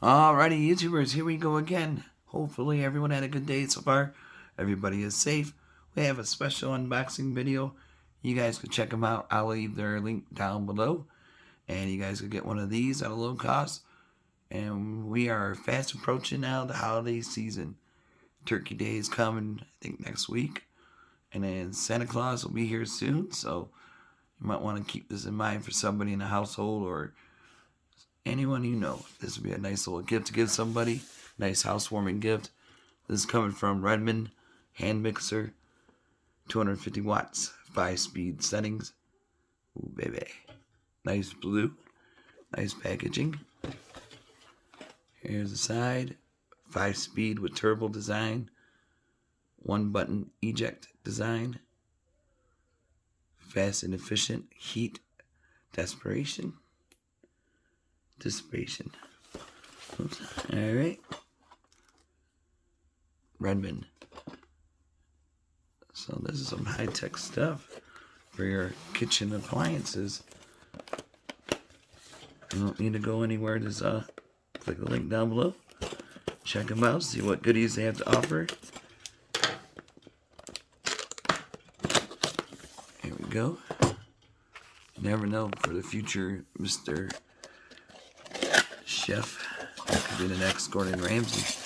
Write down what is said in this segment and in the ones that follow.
Alrighty, YouTubers, here we go again. Hopefully everyone had a good day so far. Everybody is safe. We have a special unboxing video. You guys can check them out. I'll leave their link down below. And you guys can get one of these at a low cost. And we are fast approaching now the holiday season. Turkey Day is coming, I think, next week. And then Santa Claus will be here soon. So you might want to keep this in mind for somebody in the household or anyone you know. This would be a nice little gift to give somebody. Nice housewarming gift. This is coming from REDMOND HandMixer. 250 watts. 5-speed settings. Ooh, baby. Nice blue. Nice packaging. Here's the side. 5-speed with turbo design. 1-button eject design. Fast and efficient heat dissipation. Oops. Alright. REDMOND. So this is some high-tech stuff for your kitchen appliances. You don't need to go anywhere. Just click the link down below. Check them out. See what goodies they have to offer. Here we go. You never know for the future, Mr. Chef. That could be the next Gordon Ramsay.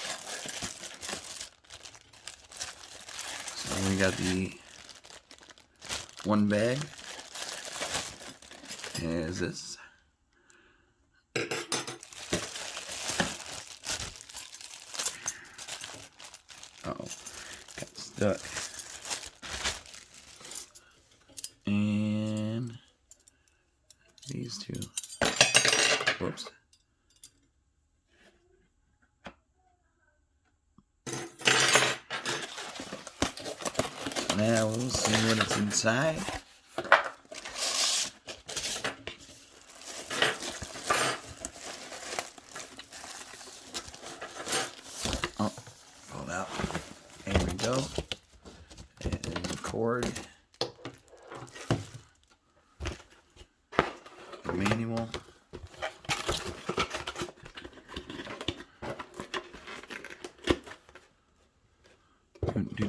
So we got the one bag. Here's this. Uh-oh. Got stuck. And these two. Whoops. Now we'll see what it's inside. Oh, pulled out. There we go. And the cord. The manual.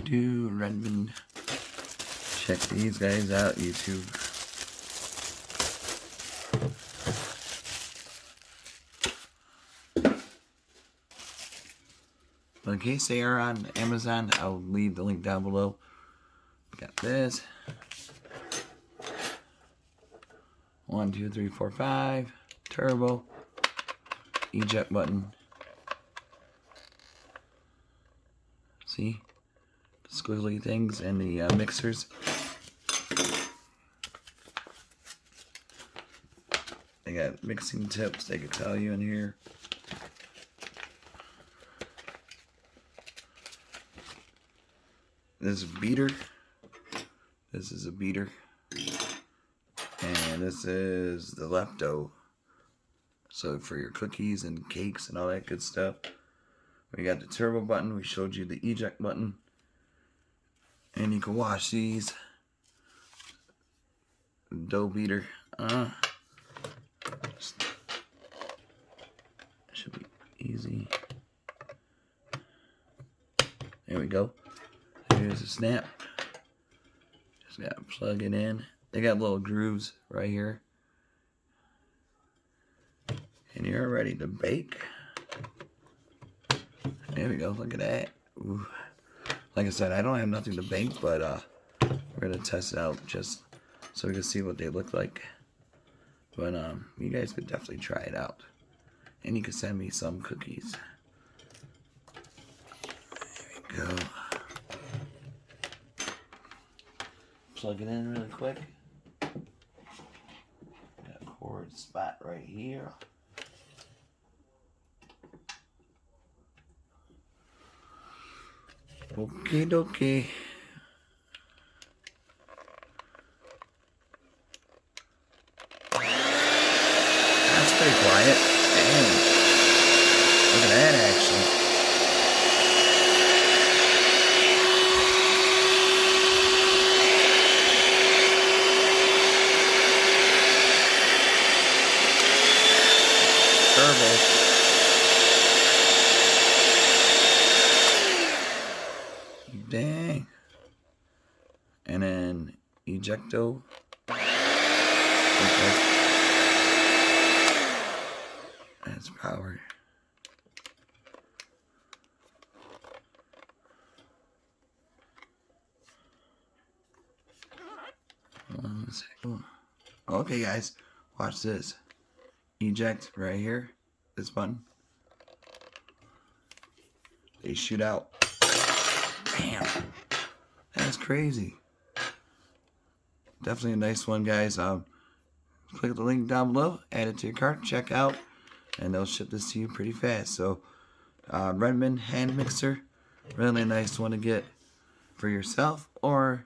REDMOND. Check these guys out, YouTube. But in case they are on Amazon, I'll leave the link down below. Got this. 1, 2, 3, 4, 5. Turbo. Eject button. See? Squiggly things and the mixers. They got mixing tips they could tell you in here. This is a beater. This is a beater. And this is the lepto. So for your cookies and cakes and all that good stuff. We got the turbo button. We showed you the eject button. And you can wash these. Dough beater. Should be easy. There we go. Here's a snap. Just gotta plug it in. They got little grooves right here. And you're ready to bake. There we go. Look at that. Ooh. Like I said, I don't have nothing to bake, but we're gonna test it out just so we can see what they look like. But you guys could definitely try it out, and you can send me some cookies. There we go. Plug it in really quick. Got a cord spot right here. Okay, dokie. That's pretty quiet. Damn. Look at that action. Turbo. Dang. And then Ejecto. That's power. One second. Okay, guys, watch this. Eject right here. This button. They shoot out. Bam. That's crazy. Definitely a nice one, guys. Click the link down below, add it to your cart, check out, and they'll ship this to you pretty fast. So, REDMOND HandMixer, really nice one to get for yourself or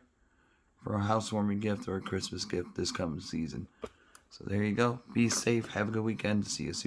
for a housewarming gift or a Christmas gift this coming season. So there you go. Be safe. Have a good weekend. See you soon.